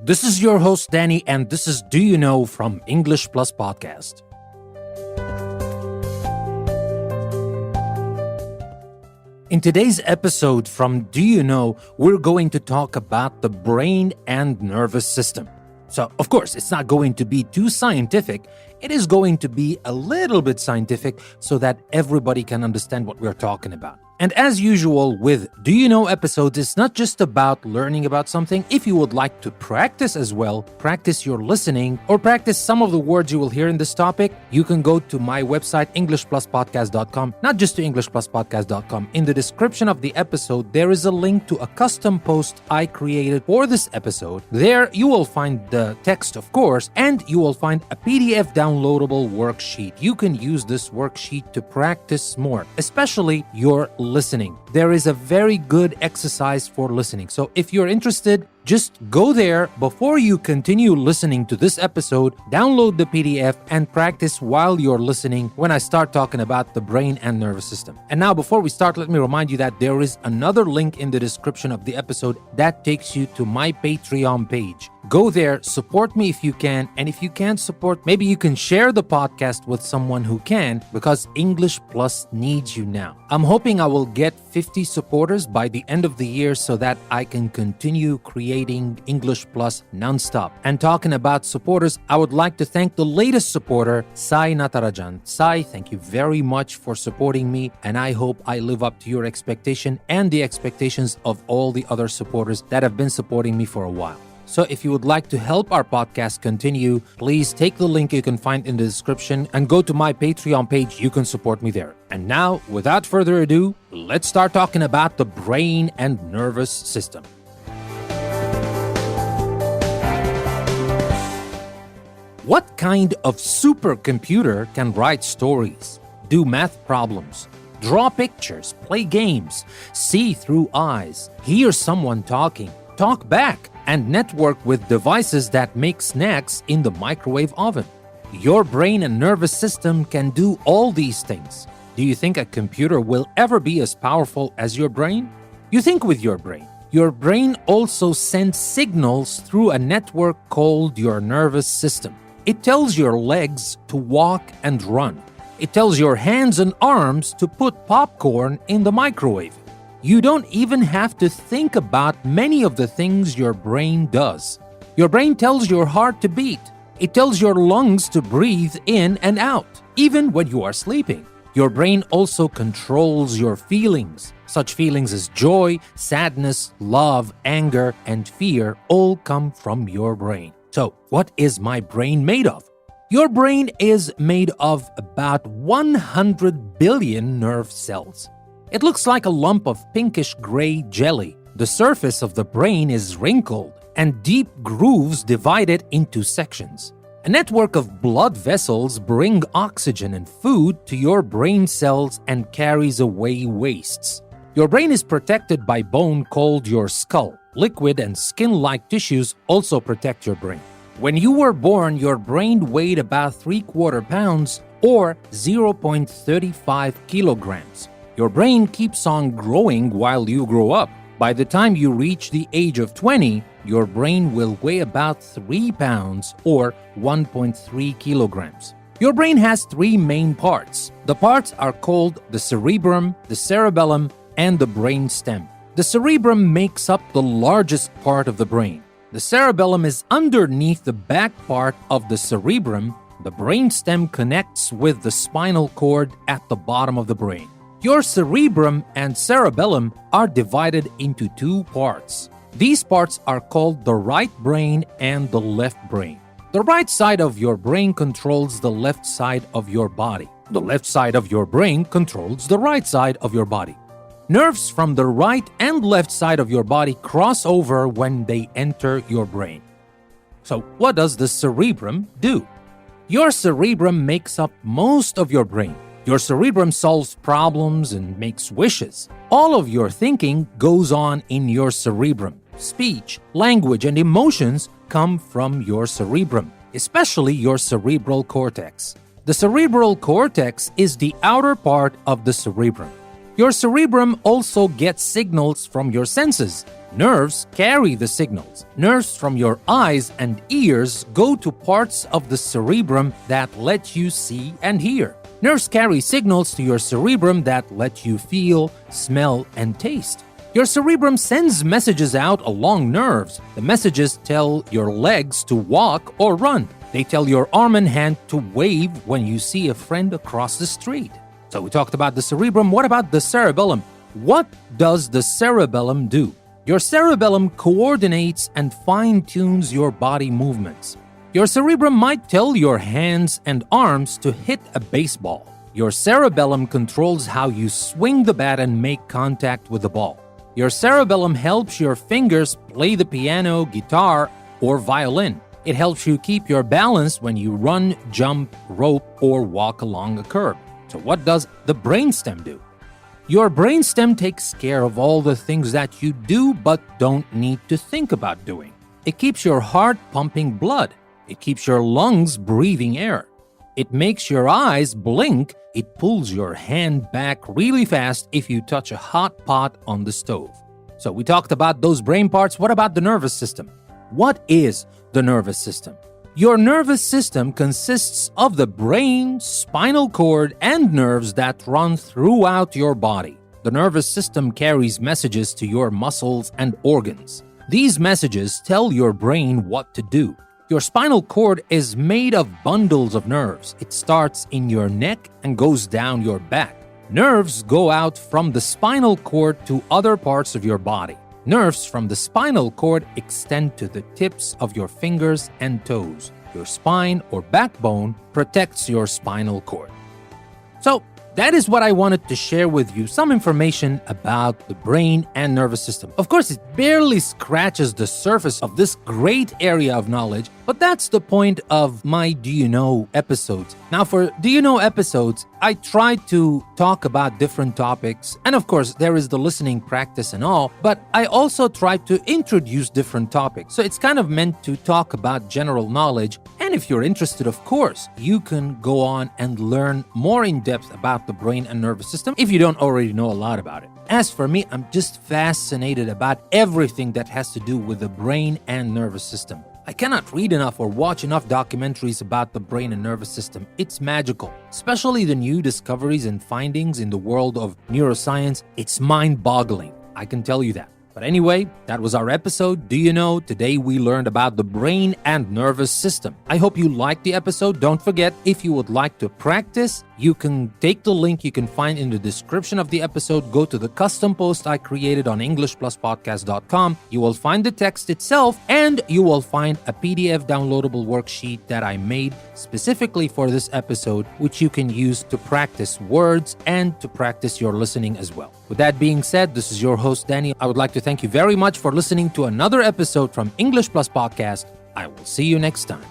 This is your host, Danny, and this is Do You Know from English Plus Podcast. In today's episode from Do You Know, we're going to talk about the brain and nervous system. So, of course, it's not going to be too scientific. It is going to be a little bit scientific so that everybody can understand what we're talking about. And as usual with Do You Know episodes, it's not just about learning about something. If you would like to practice as well, practice your listening or practice some of the words you will hear in this topic, you can go to my website, EnglishPlusPodcast.com, not just to EnglishPlusPodcast.com. In the description of the episode, there is a link to a custom post I created for this episode. There, you will find the text, of course, and you will find a PDF downloadable worksheet. You can use this worksheet to practice more, especially your listening. There is a very good exercise for listening. So if you're interested, just go there before you continue listening to this episode, download the PDF and practice while you're listening when I start talking about the brain and nervous system. And now before we start, let me remind you that there is another link in the description of the episode that takes you to my Patreon page. Go there, support me if you can, and if you can't support, maybe you can share the podcast with someone who can, because English Plus needs you now. I'm hoping I will get 50 supporters by the end of the year so that I can continue creating English Plus nonstop. And talking about supporters, I would like to thank the latest supporter, Sai Natarajan. Sai, thank you very much for supporting me, and I hope I live up to your expectation and the expectations of all the other supporters that have been supporting me for a while. So if you would like to help our podcast continue, please take the link you can find in the description and go to my Patreon page. You can support me there. And now, without further ado, let's start talking about the brain and nervous system. What kind of supercomputer can write stories, do math problems, draw pictures, play games, see through eyes, hear someone talking, talk back, and network with devices that make snacks in the microwave oven? Your brain and nervous system can do all these things. Do you think a computer will ever be as powerful as your brain? You think with your brain. Your brain also sends signals through a network called your nervous system. It tells your legs to walk and run. It tells your hands and arms to put popcorn in the microwave. You don't even have to think about many of the things your brain does. Your brain tells your heart to beat. It tells your lungs to breathe in and out, even when you are sleeping. Your brain also controls your feelings. Such feelings as joy, sadness, love, anger, and fear all come from your brain. So, what is my brain made of? Your brain is made of about 100 billion nerve cells. It looks like a lump of pinkish-gray jelly. The surface of the brain is wrinkled, and deep grooves divide it into sections. A network of blood vessels bring oxygen and food to your brain cells and carries away wastes. Your brain is protected by bone called your skull. Liquid and skin-like tissues also protect your brain. When you were born, your brain weighed about 3/4 pounds or 0.35 kilograms. Your brain keeps on growing while you grow up. By the time you reach the age of 20, your brain will weigh about 3 pounds or 1.3 kilograms. Your brain has 3 main parts. The parts are called the cerebrum, the cerebellum, and the brain stem. The cerebrum makes up the largest part of the brain. The cerebellum is underneath the back part of the cerebrum. The brain stem connects with the spinal cord at the bottom of the brain. Your cerebrum and cerebellum are divided into 2 parts. These parts are called the right brain and the left brain. The right side of your brain controls the left side of your body. The left side of your brain controls the right side of your body. Nerves from the right and left side of your body cross over when they enter your brain. So, what does the cerebrum do? Your cerebrum makes up most of your brain. Your cerebrum solves problems and makes wishes. All of your thinking goes on in your cerebrum. Speech, language, and emotions come from your cerebrum, especially your cerebral cortex. The cerebral cortex is the outer part of the cerebrum. Your cerebrum also gets signals from your senses. Nerves carry the signals. Nerves from your eyes and ears go to parts of the cerebrum that let you see and hear. Nerves carry signals to your cerebrum that let you feel, smell, and taste. Your cerebrum sends messages out along nerves. The messages tell your legs to walk or run. They tell your arm and hand to wave when you see a friend across the street. So we talked about the cerebrum. What about the cerebellum? What does the cerebellum do? Your cerebellum coordinates and fine-tunes your body movements. Your cerebrum might tell your hands and arms to hit a baseball. Your cerebellum controls how you swing the bat and make contact with the ball. Your cerebellum helps your fingers play the piano, guitar, or violin. It helps you keep your balance when you run, jump, rope, or walk along a curb. So what does the brainstem do? Your brainstem takes care of all the things that you do but don't need to think about doing. It keeps your heart pumping blood. It keeps your lungs breathing air. It makes your eyes blink. It pulls your hand back really fast if you touch a hot pot on the stove. So we talked about those brain parts. What about the nervous system? What is the nervous system? Your nervous system consists of the brain, spinal cord, and nerves that run throughout your body. The nervous system carries messages to your muscles and organs. These messages tell your brain what to do. Your spinal cord is made of bundles of nerves. It starts in your neck and goes down your back. Nerves go out from the spinal cord to other parts of your body. Nerves from the spinal cord extend to the tips of your fingers and toes. Your spine or backbone protects your spinal cord. So, that is what I wanted to share with you, some information about the brain and nervous system. Of course, it barely scratches the surface of this great area of knowledge, but that's the point of my Do You Know episodes. Now, for Do You Know episodes, I try to talk about different topics, and of course, there is the listening practice and all, but I also try to introduce different topics. So it's kind of meant to talk about general knowledge, and if you're interested, of course, you can go on and learn more in depth about the brain and nervous system if you don't already know a lot about it. As for me, I'm just fascinated about everything that has to do with the brain and nervous system. I cannot read enough or watch enough documentaries about the brain and nervous system. It's magical, especially the new discoveries and findings in the world of neuroscience. It's mind-boggling, I can tell you that. But anyway, that was our episode. Do you know? Today we learned about the brain and nervous system. I hope you liked the episode. Don't forget, if you would like to practice, you can take the link you can find in the description of the episode. Go to the custom post I created on EnglishPlusPodcast.com. You will find the text itself, and you will find a PDF downloadable worksheet that I made specifically for this episode, which you can use to practice words and to practice your listening as well. With that being said, this is your host, Danny. I would like to thank you very much for listening to another episode from English Plus Podcast. I will see you next time.